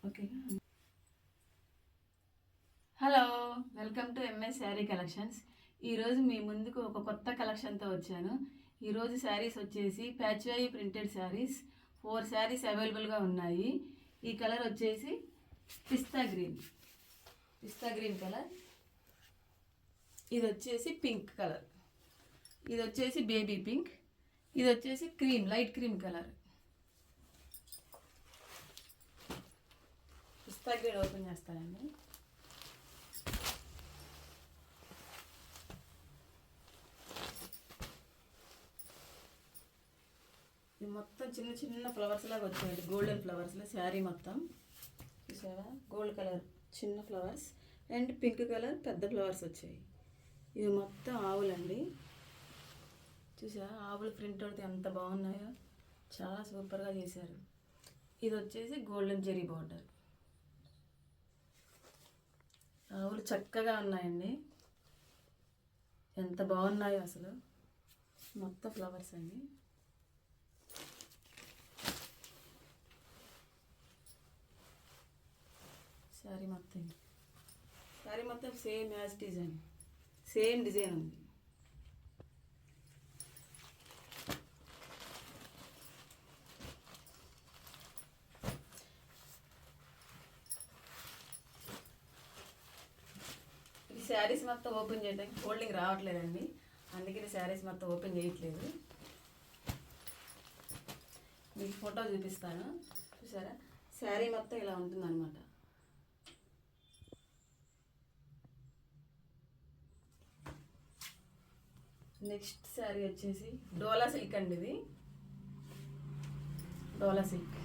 Okay. Hello, welcome to MS sari collections. ఈరోజు మీ ముందుకు ఒక కొత్త కలెక్షన్తో వచ్చాను. ఈరోజు శారీస్ వచ్చేసి ప్యాచ్వాయి ప్రింటెడ్ శారీస్ 4 శారీస్ అవైలబుల్గా ఉన్నాయి. ఈ కలర్ వచ్చేసి పిస్తా గ్రీన్ కలర్. ఇది వచ్చేసి పింక్ కలర్. ఇది వచ్చేసి బేబీ పింక్. ఇది వచ్చేసి లైట్ క్రీమ్ కలర్. పిస్తా గ్రీన్ ఓపెన్ చేస్తానండి. ఇది మొత్తం చిన్న చిన్న ఫ్లవర్స్ లాగా వచ్చాయండి, గోల్డెన్ ఫ్లవర్స్లో శారీ మొత్తం చూసావా. గోల్డ్ కలర్ చిన్న ఫ్లవర్స్ అండ్ పింక్ కలర్ పెద్ద ఫ్లవర్స్ వచ్చాయి. ఇవి మొత్తం ఆవులండి. చూసా ఆవుల ప్రింట్ అవుతే ఎంత బాగున్నాయో, చాలా సూపర్గా చేశారు. ఇది వచ్చేసి గోల్డెన్ జెరీ బార్డర్. ఆవులు చక్కగా ఉన్నాయండి, ఎంత బాగున్నాయో అసలు. మొత్తం ఫ్లవర్స్ అండి. శారీ మొత్తం same as design, same design ఉంది. ఈ శారీస్ మొత్తం ఓపెన్ చేయడానికి ఫోల్డింగ్ రావట్లేదండి, అందుకని శారీస్ మొత్తం ఓపెన్ చేయట్లేదు. మీకు ఫోటో చూపిస్తాను, చూసారా. శారీ మొత్తం ఇలా ఉంటుంది అనమాట. నెక్స్ట్ శారీ వచ్చేసి డోలా సిల్క్ అండి. ఇది డోలా సిల్క్.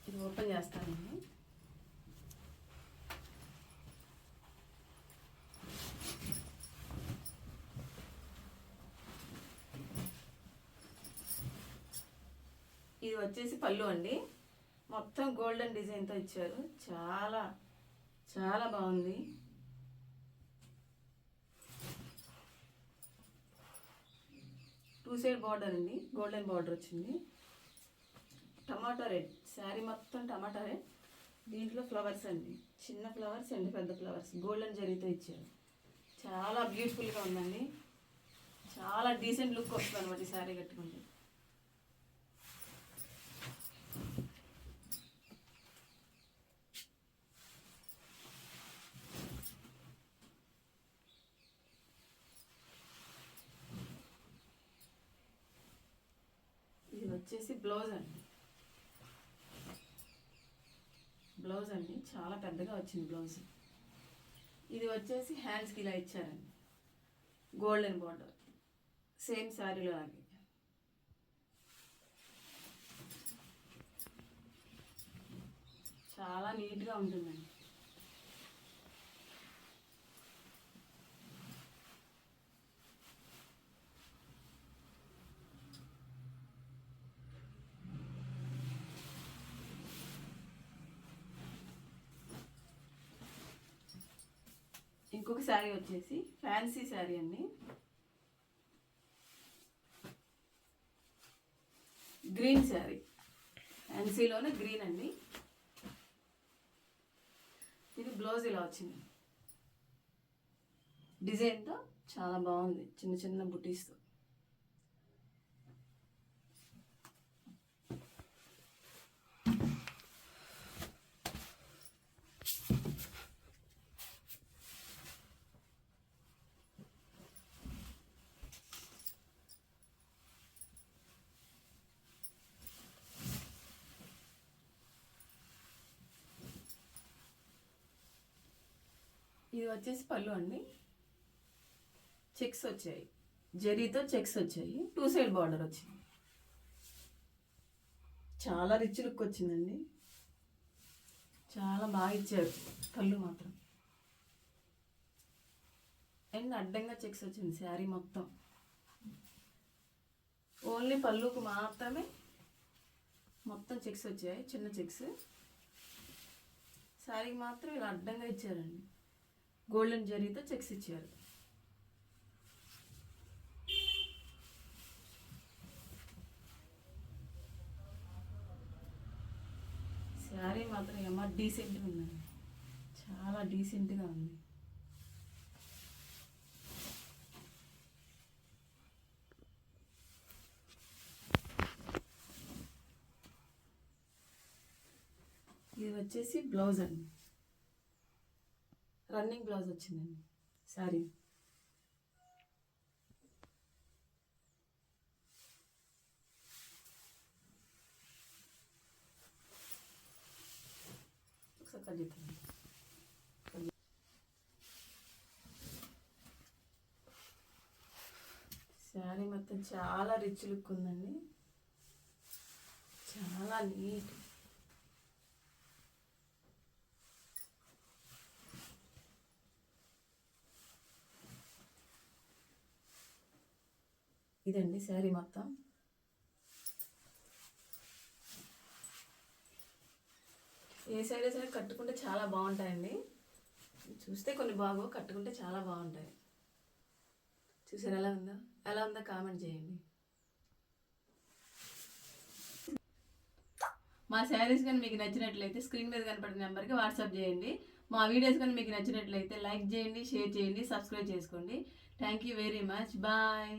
ఇది ఓపెన్ చేస్తానండి. ఇది వచ్చేసి పళ్ళు అండి, మొత్తం గోల్డెన్ డిజైన్తో ఇచ్చారు. చాలా చాలా బాగుంది. టూ సైడ్ బార్డర్ అండి, గోల్డెన్ బార్డర్ వచ్చింది. టమాటా రెడ్ శారీ మొత్తం టమాటా రెడ్. దీంట్లో ఫ్లవర్స్ అండి, చిన్న ఫ్లవర్స్ అండ్ పెద్ద ఫ్లవర్స్ గోల్డెన్ జరీతో ఇచ్చారు. చాలా బ్యూటిఫుల్గా ఉందండి, చాలా డీసెంట్ లుక్ వస్తుంది అనమాట ఈ శారీ కట్టుకుంటే. ఇది వచ్చేసి బ్లౌజ్ అండి, చాలా పెద్దగా వచ్చింది బ్లౌజ్. ఇది వచ్చేసి హ్యాండ్స్కి ఇలా ఇచ్చారండి, గోల్డెన్ బార్డర్ సేమ్ శారీలో లాగే. చాలా నీట్గా ఉంటుందండి. ఇంకొక శారీ వచ్చేసి ఫ్యాన్సీ శారీ అండి, గ్రీన్ శారీ. ఫ్యాన్సీలోనే గ్రీన్ అండి. ఇది బ్లౌజ్ ఇలా వచ్చింది, డిజైన్తో చాలా బాగుంది, చిన్న చిన్న బుటీస్తో. ఇది వచ్చేసి పళ్ళు అండి, చెక్స్ వచ్చాయి, జరీతో చెక్స్ వచ్చాయి, టూ సైడ్ బార్డర్ వచ్చింది. చాలా రిచ్ లుక్ వచ్చిందండి, చాలా బాగా ఇచ్చారు పళ్ళు మాత్రం. అండ్ అడ్డంగా చెక్స్ వచ్చింది శారీ మొత్తం. ఓన్లీ పళ్ళుకు మాత్రమే మొత్తం చెక్స్ వచ్చాయి, చిన్న చెక్స్. శారీకి మాత్రం ఇలా అడ్డంగా ఇచ్చారండి, గోల్డెన్ జరీతో చెక్స్ ఇచ్చారు. శారీ మాత్రం ఏమో డీసెంట్గా ఉందండి, చాలా డీసెంట్గా ఉంది. ఇది వచ్చేసి బ్లౌజ్ అండి, రన్నింగ్ బ్లౌజ్ వచ్చిందండి శారీ. శారీ మొత్తం చాలా రిచ్ లుక్ ఉందండి, చాలా నీట్. ఇదండి శారీ మొత్తం. ఏ శారీస్ అయినా కట్టుకుంటే చాలా బాగుంటాయండి. చూస్తే కొన్ని బాగో, కట్టుకుంటే చాలా బాగుంటాయి. చూసారు ఎలా ఉందో కామెంట్ చేయండి. మా శారీస్ కానీ మీకు నచ్చినట్లయితే స్క్రీన్ మీద కనపడిన నెంబర్కి వాట్సాప్ చేయండి. మా వీడియోస్ కానీ మీకు నచ్చినట్లయితే లైక్ చేయండి, షేర్ చేయండి, సబ్స్క్రైబ్ చేసుకోండి. Thank you very much. Bye.